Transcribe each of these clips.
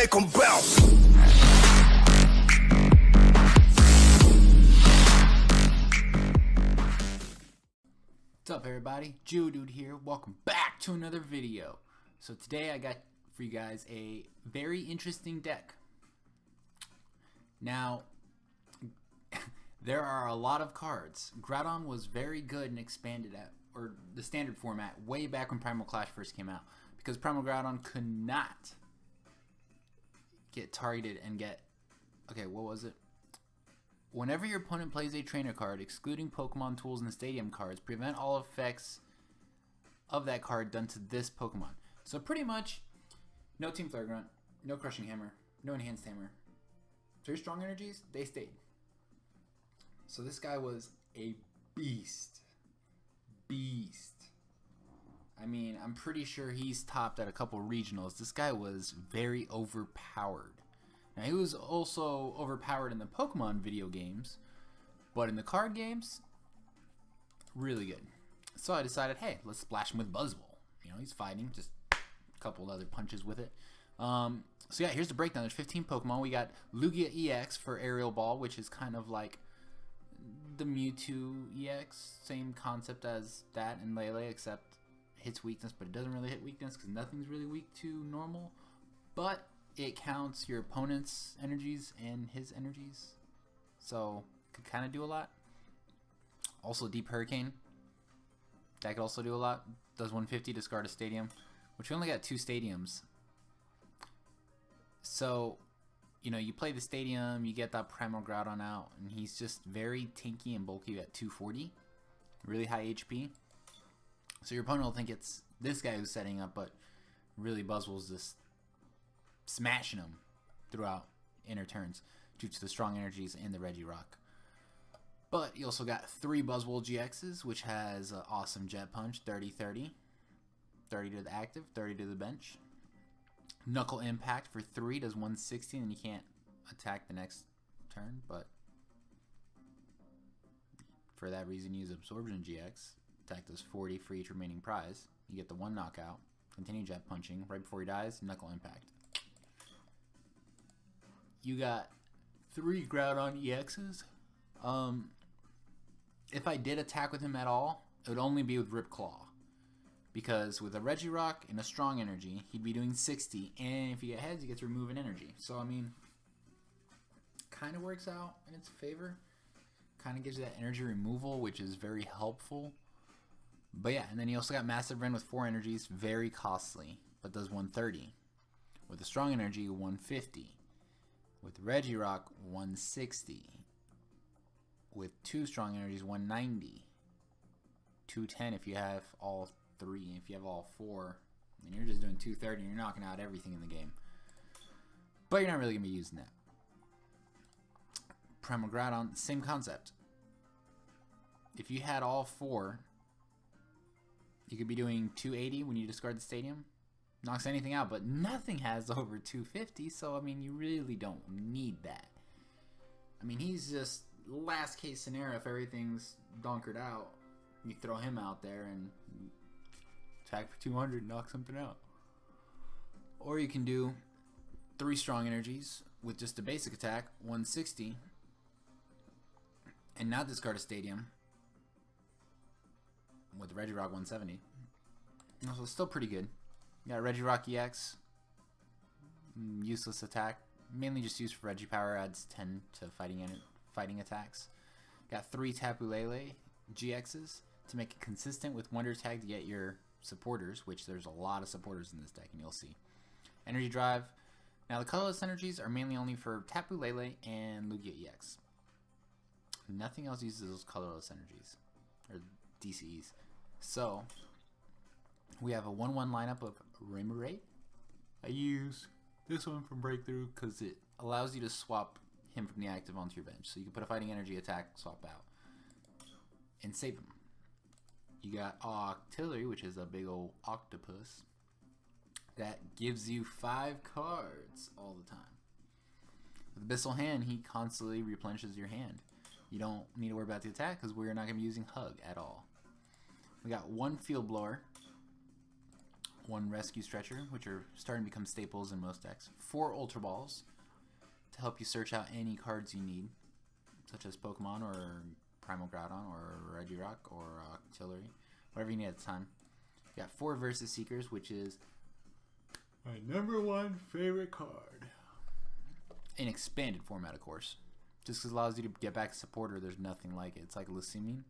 make them bounce. What's up everybody, Gio-Dude here, welcome back to another video. So today I got for you guys a very interesting deck. Now, there are a lot of cards. Groudon was very good and expanded at, or the standard format, way back when Primal Clash first came out. Because Primal Groudon could not get targeted and get, okay, what was it? Whenever your opponent plays a trainer card, excluding Pokemon tools and stadium cards, prevent all effects of that card done to this Pokemon. So pretty much, no Team Flare Grunt, no Crushing Hammer, no Enhanced Hammer. 3 strong energies, they stayed. So this guy was a beast. I mean, I'm pretty sure he's topped at a couple regionals. This guy was very overpowered. Now, he was also overpowered in the Pokemon video games, but in the card games, really good. So I decided, hey, let's splash him with Buzzwole. You know, he's fighting, just a couple other punches with it. So yeah, here's the breakdown. There's 15 Pokemon. We got Lugia-EX for Aerial Ball, which is kind of like the Mewtwo EX. Same concept as that and Lele, except hits weakness, but it doesn't really hit weakness because nothing's really weak to normal. But it counts your opponent's energies and his energies, so could kind of do a lot. Also Deep Hurricane, that could also do a lot. Does 150, discard a stadium, which we only got 2 stadiums. So, you know, you play the stadium, you get that Primal Groudon out, and he's just very tanky and bulky at 240, really high HP. So your opponent will think it's this guy who's setting up, but really Buzzwole's just smashing him throughout inner turns due to the strong energies in the Regirock. But you also got 3 Buzzwole GXs, which has an awesome Jet Punch, 30-30. 30 to the active, 30 to the bench. Knuckle Impact for 3 does 160, and you can't attack the next turn, but for that reason use Absorption GX. Attack does 40 for each remaining prize. You get the 1 knockout. Continue Jet Punching. Right before he dies, Knuckle Impact. You got 3 Groudon-EXs. If I did attack with him at all, it would only be with Rip Claw. Because with a Regirock and a strong energy, he'd be doing 60. And if you get heads, he gets to remove an energy. So, I mean, kind of works out in its favor. Kind of gives you that energy removal, which is very helpful. But yeah, and then he also got Massive Ren with 4 energies. Very costly, but does 130. With a strong energy, 150. With Regirock, 160. With 2 strong energies, 190. 210 if you have all 3. If you have all 4, then you're just doing 230 and you're knocking out everything in the game. But you're not really going to be using that. Primal Groudon, same concept. If you had all 4, you could be doing 280 when you discard the stadium. Knocks anything out, but nothing has over 250, so I mean, you really don't need that. I mean, he's just last case scenario. If everything's donkered out, you throw him out there and attack for 200, knock something out. Or you can do 3 strong energies with just a basic attack, 160, and not discard a stadium with Regirock 170. So it's still pretty good. You got Regirock-EX, useless attack, mainly just used for Regipower, adds 10 to fighting attacks. Got 3 Tapu Lele GXs to make it consistent with Wonder Tag to get your supporters, which there's a lot of supporters in this deck, and you'll see. Energy Drive. Now the colorless energies are mainly only for Tapu Lele and Lugia-EX. Nothing else uses those colorless energies, or DCEs. So we have a 1-1 lineup of Remoraid. I use this one from Breakthrough because it allows you to swap him from the active onto your bench. So you can put a fighting energy attack, swap out, and save him. You got Octillery, which is a big old octopus that gives you 5 cards all the time. With Abyssal Hand, he constantly replenishes your hand. You don't need to worry about the attack because we're not going to be using Hug at all. We got 1 Field Blower, 1 Rescue Stretcher, which are starting to become staples in most decks. 4 Ultra Balls to help you search out any cards you need, such as Pokemon or Primal Groudon or Regirock or Octillery, whatever you need at the time. You got 4 Versus Seekers, which is my #1 favorite card. In expanded format, of course. Just because it allows you to get back a supporter, there's nothing like it. It's like Lucimi.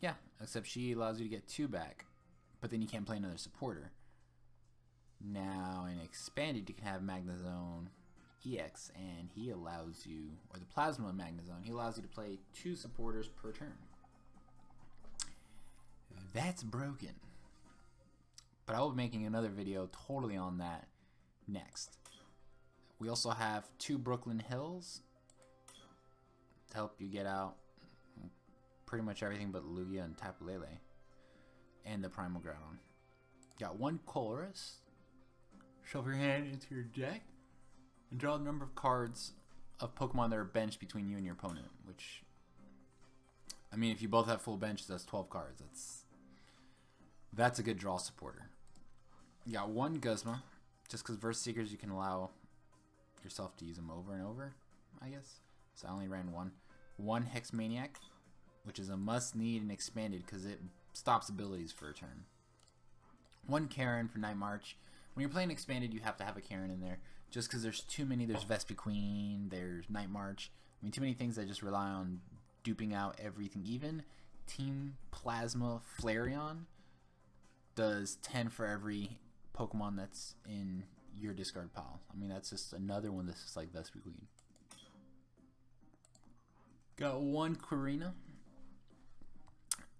Yeah, except she allows you to get 2 back, but then you can't play another supporter. Now, in expanded, you can have Magnezone EX, and he allows you, or the Plasma Magnezone, he allows you to play 2 supporters per turn. That's broken. But I will be making another video totally on that next. We also have 2 Brooklyn Hills to help you get out pretty much everything but Lugia and Tapu Lele and the Primal Groudon. Got 1 Colress. Shove your hand into your deck and draw the number of cards of Pokemon that are benched between you and your opponent, which, I mean, if you both have full benches, that's 12 cards. That's a good draw supporter. You got 1 Guzma, just because Versus Seekers you can allow yourself to use them over and over, I guess. So I only ran 1. 1 Hex Maniac, which is a must need and expanded because it stops abilities for a turn. 1 Karen for Night March. When you're playing expanded, you have to have a Karen in there, just because there's too many. There's Vespiquen, there's Night March. I mean, too many things that just rely on duping out everything. Even Team Plasma Flareon does 10 for every Pokemon that's in your discard pile. I mean, that's just another one that's just like Vespiquen. Got 1 Korrina.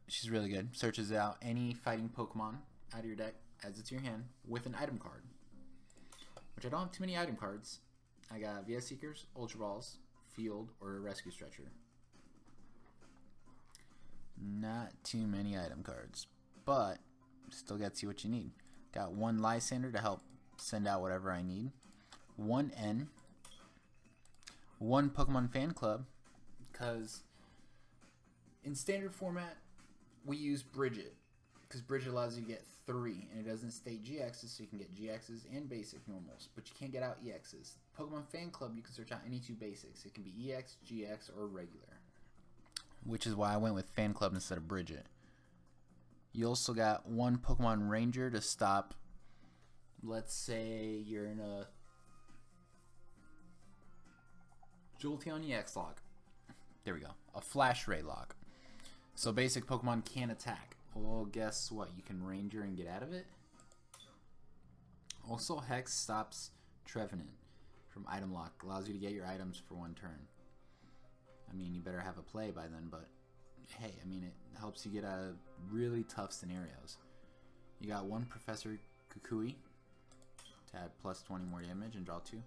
She's really good. Searches out any fighting Pokemon out of your deck, adds it to your hand with an item card. Which I don't have too many item cards. I got VS Seekers, Ultra Balls, Field, or a Rescue Stretcher. Not too many item cards, but still gets you what you need. Got 1 Lysander to help send out whatever I need. 1 N. 1 Pokemon Fan Club, because in standard format we use Bridget, because Bridget allows you to get 3, and it doesn't state GXs, so you can get GXs and basic normals, but you can't get out EXs. Pokemon Fan Club, you can search out any 2 basics. It can be EX, GX, or regular, which is why I went with Fan Club instead of Bridget. You also got 1 Pokemon Ranger to stop, let's say you're in a Jolteon EX lock. There we go. A Flash Ray lock. So basic Pokemon can't attack. Well, guess what? You can Ranger and get out of it. Also, Hex stops Trevenant from item lock. Allows you to get your items for 1 turn. I mean, you better have a play by then, but hey, I mean, it helps you get out of really tough scenarios. You got 1 Professor Kukui to add plus 20 more damage and draw 2.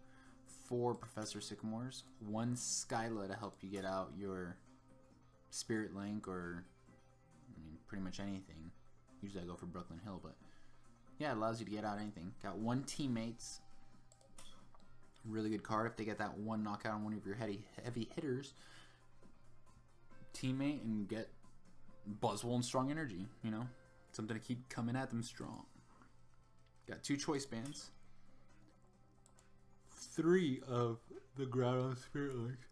4 Professor Sycamores. 1 Skyla to help you get out your Spirit Link, or I mean, pretty much anything. Usually I go for Brooklyn Hill, but yeah, it allows you to get out anything. Got 1 Teammates. Really good card if they get that 1 knockout on one of your heavy hitters. Teammate and get Buzzwole and Strong Energy, you know, something to keep coming at them strong. Got 2 Choice Bands. 3 of the Groudon Spirit Links.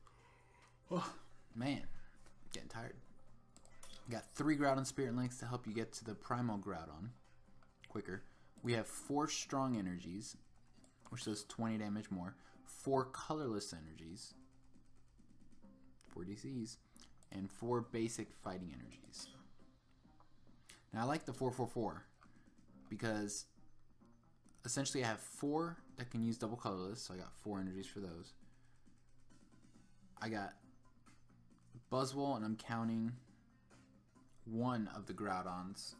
Oh, man, getting tired. Got 3 Groudon Spirit Links to help you get to the Primal Groudon quicker. We have 4 Strong Energies, which does 20 damage more. 4 Colorless Energies, 4 DCs, and 4 Basic Fighting Energies. Now I like the 4-4-4 because essentially I have 4 that can use double colorless, so I got 4 energies for those. I got Buzzwole, and I'm counting 1 of the Groudons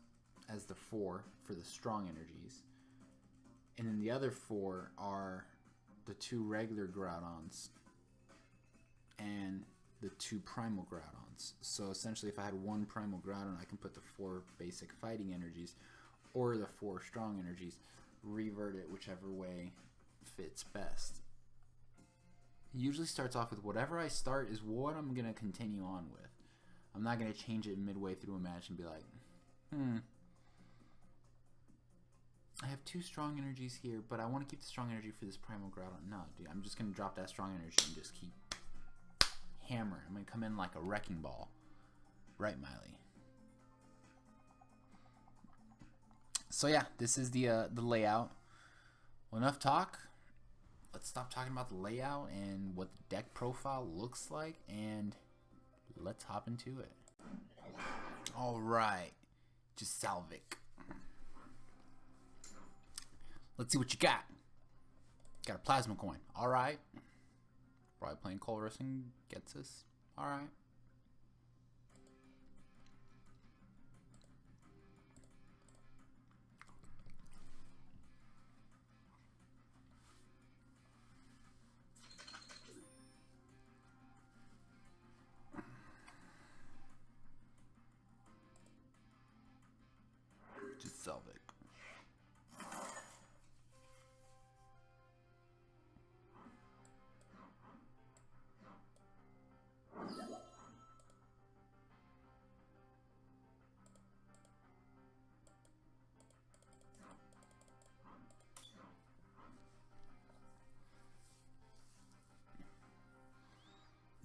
as the 4 for the strong energies. And then the other 4 are the 2 regular Groudons and the 2 primal Groudons. So essentially if I had 1 primal Groudon, I can put the 4 basic fighting energies or the 4 strong energies, revert it whichever way fits best. It usually starts off with whatever I start is what I'm going to continue on with. I'm not going to change it midway through a match and be like, I have 2 strong energies here, but I want to keep the strong energy for this Primal Groudon. No, dude, I'm just going to drop that strong energy and just keep hammering. I'm going to come in like a wrecking ball. Right, Miley? So yeah, this is the layout. Well, enough talk. Let's stop talking about the layout and what the deck profile looks like, and let's hop into it. Alright, Gissalvik. Let's see what you got. Got a plasma coin. Alright. Probably playing Colress and gets this. Alright. Gissalvik.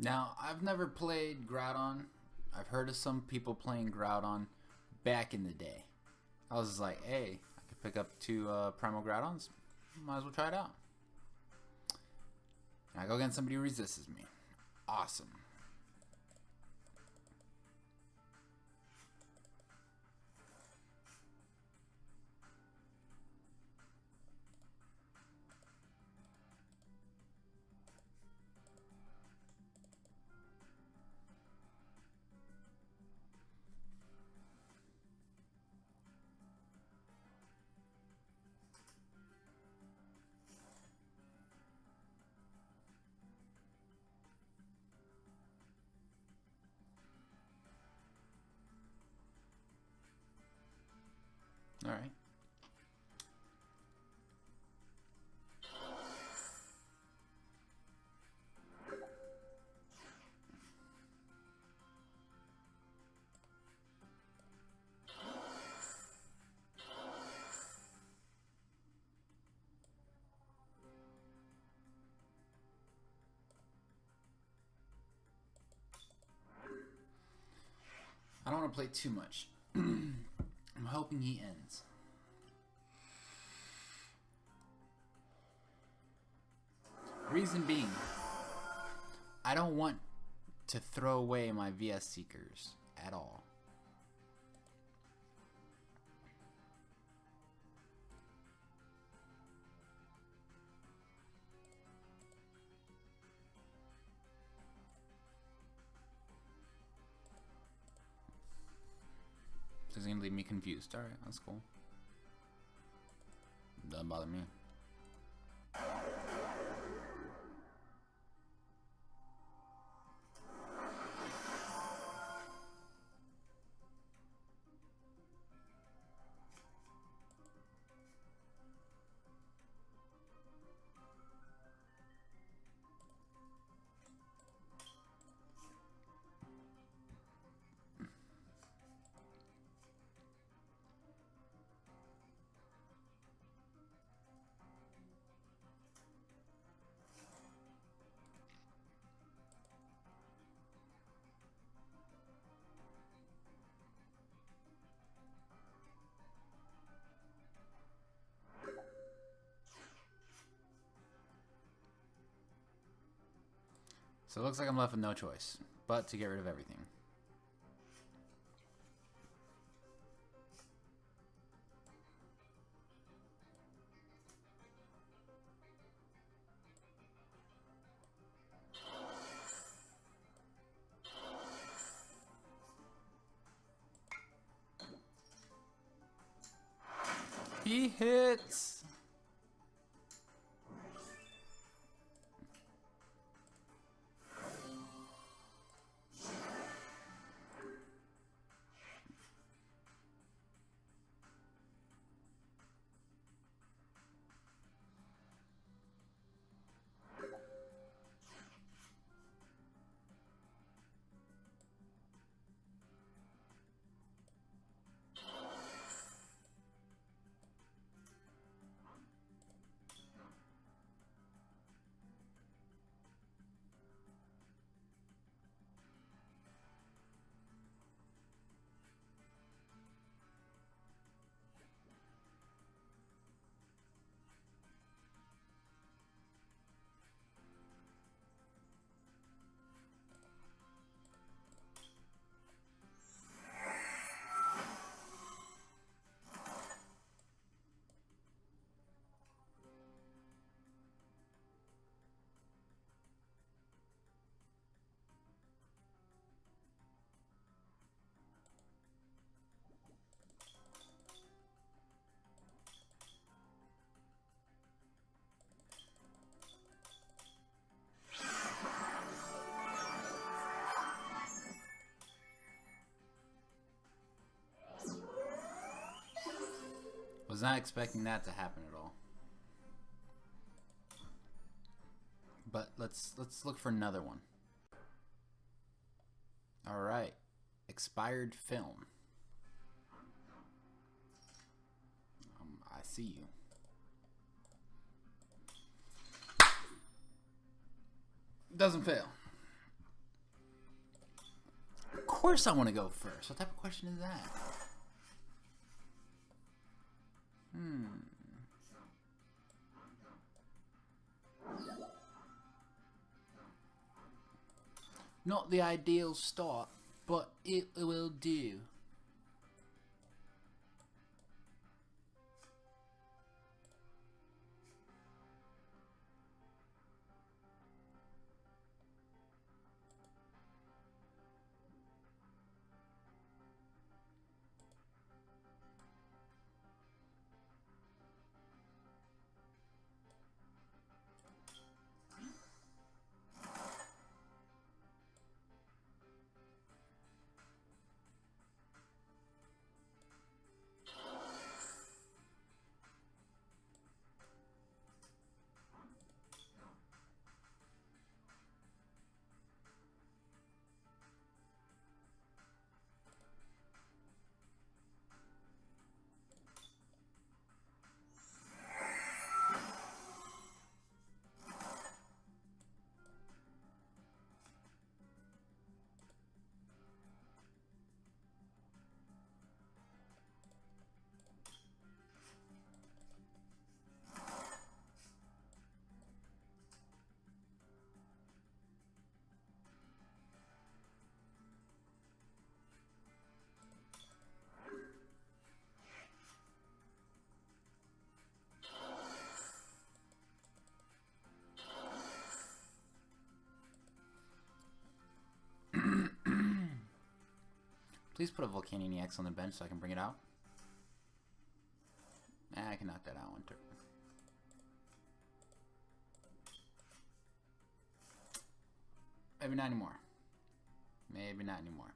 Now, I've never played Groudon. I've heard of some people playing Groudon back in the day. I was just like, hey, I could pick up 2 Primal Groudons. Might as well try it out. And I go against somebody who resists me. Awesome. All right. I don't want to play too much. I'm hoping he ends. Reason being, I don't want to throw away my VS Seekers at all. So it's gonna leave me confused. Alright, that's cool. Doesn't bother me. So it looks like I'm left with no choice but to get rid of everything. He hits! Was not expecting that to happen at all. But let's look for another one. All right, expired film. I see you. Doesn't fail. Of course I want to go first. What type of question is that? Not the ideal start, but it will do. Please put a Groudon-EX on the bench so I can bring it out. I can knock that out one turn. Maybe not anymore. Maybe not anymore.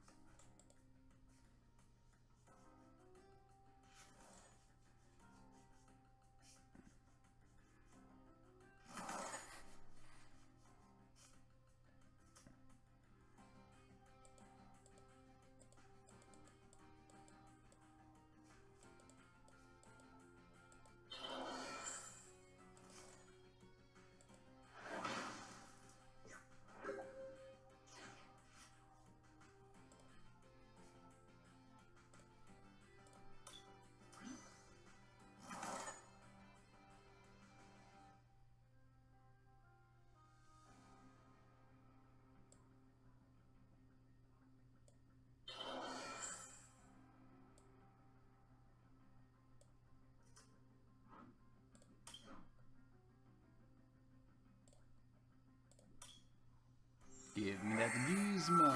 Give me that Gizmo.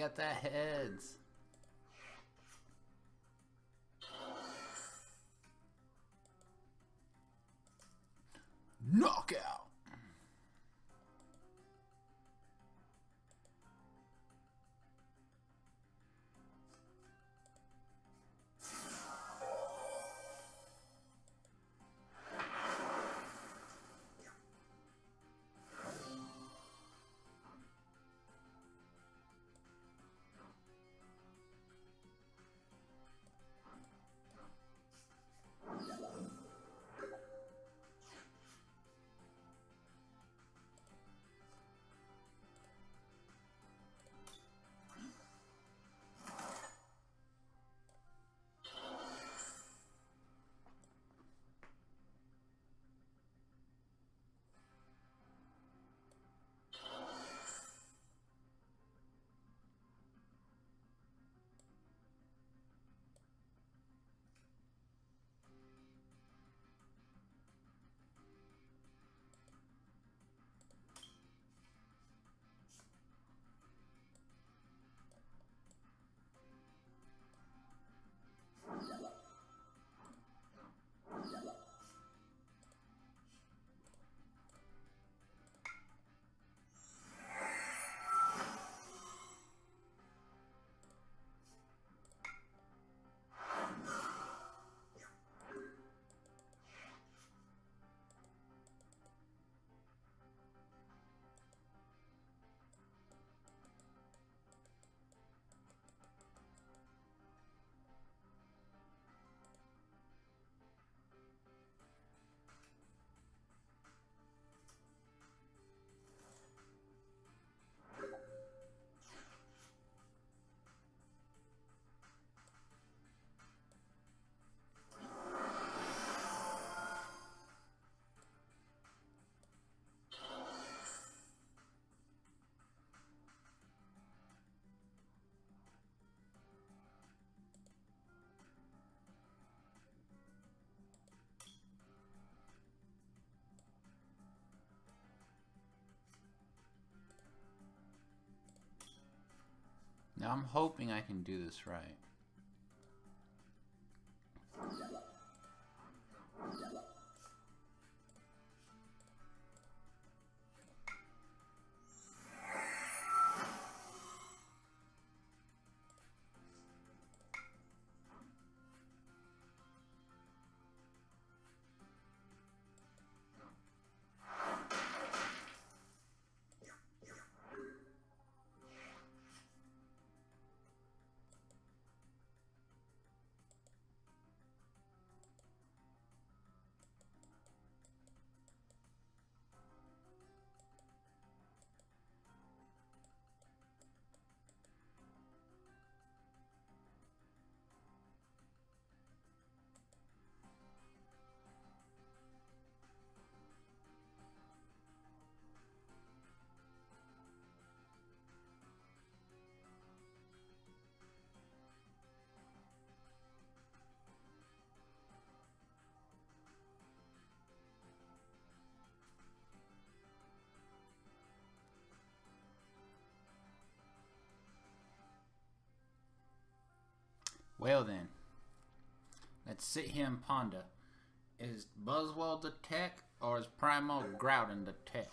got that heads. Knockout. Now I'm hoping I can do this right. Well then, let's sit here and ponder. Is Buzzwole the tech, or is Primal Groudon the tech?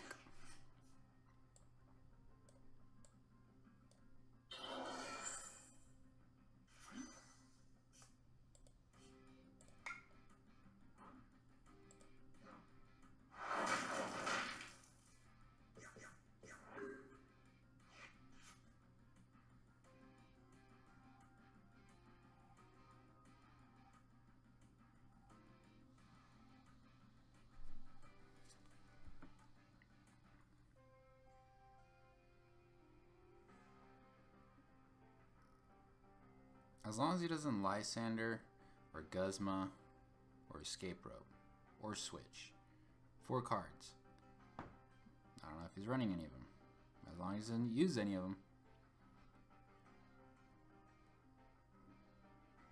As long as he doesn't Lysander, or Guzma, or Escape Rope, or Switch. 4 cards. I don't know if he's running any of them. As long as he doesn't use any of them.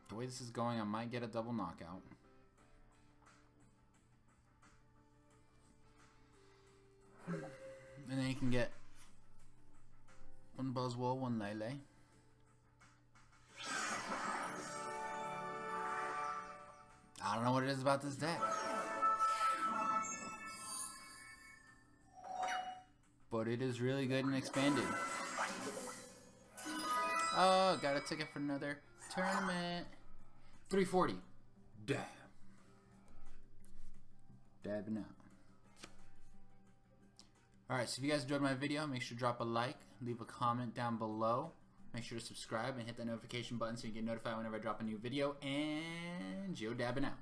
The way this is going, I might get a double knockout. And then you can get one Buzzwole, one Lele. I don't know what it is about this deck. But it is really good and expanded. Oh, got a ticket for another tournament. 340. Damn. Dabbing out. Alright, so if you guys enjoyed my video, make sure to drop a like, leave a comment down below. Make sure to subscribe and hit that notification button so you get notified whenever I drop a new video. And Gio dabbing out.